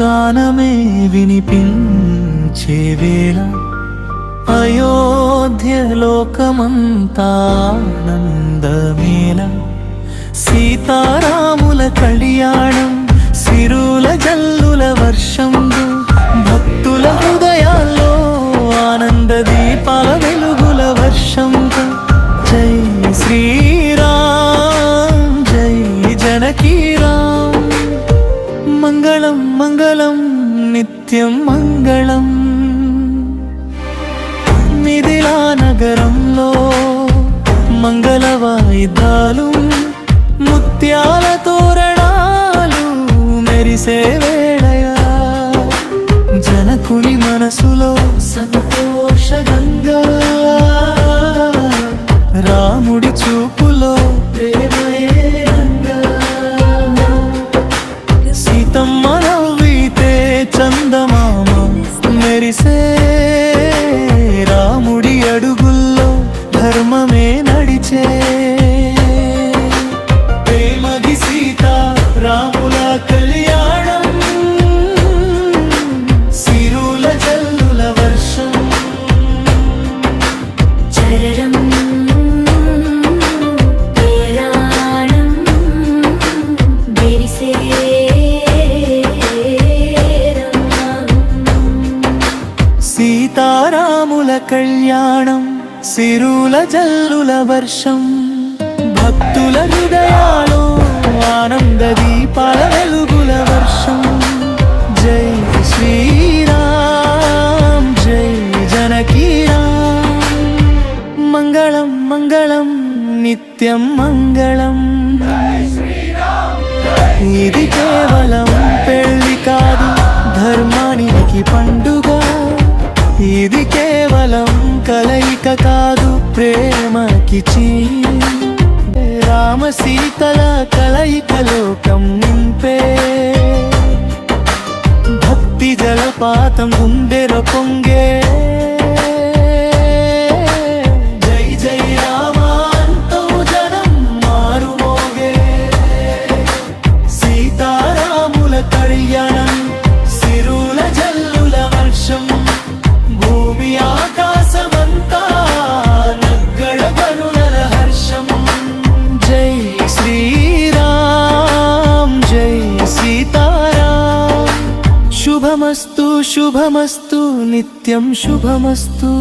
గానమే వినిపించే వేళ అయోధ్య లోకమంతా ఆనందమేళ సీతారాముల కళ్యాణం సిరుల జల్లుల వర్షంలో భక్తుల హృదయాల్లో ఆనంద దీపాల వెలుగుల వర్షంతో జై శ్రీరామ్ జై జనకీరామ్ మంగళం మంగళం నిత్యం మంగళం మిథిలా నగరంలో మంగళ వాయిద్యాలు ముత్యాల తోరణాలు మెరిసే వేళయా జనకుని మనసులో సంతోషగంగా రాముడి చూపులో ప్రేమయే రంగా సీతమ్మ నవ్వితే చందమామ మెరిసే రాముడి అడుగుల్లో ధర్మమే నడిచే ప్రేమది సీత రాముల కళ్యాణం సిరుల జల్లుల వర్షం చరణం పేరాణం బెరిసే సీతారాముల కళ్యాణం సిరుల జల్లుల వర్షం భక్తుల హృదయాలు ఆనంద దీపాల వెలుగుల వర్షం జై శ్రీరామ్ జై జనకీరామ్ మంగళం మంగళం నిత్యం మంగళం ఇది కేవలం పెళ్లి కాదు ధర్మానికి పండుగ ఇది కేవలం కలయిక కాదు ప్రేమకి రామ సీతల కలయిక లోకం నింపే భక్తి జలపాతం గుండెల పొంగే జై జై రామాంతో జనం మారుమోగే సీతారాముల కళ్యాణం సిరుల జల్లుల వర్షం భూమి ఆకాశమంతా నగ్గడ కరుణల హర్షం జై శ్రీరామ్ జై సీతారామ్ శుభమస్తు శుభమస్తు నిత్యం శుభమస్తు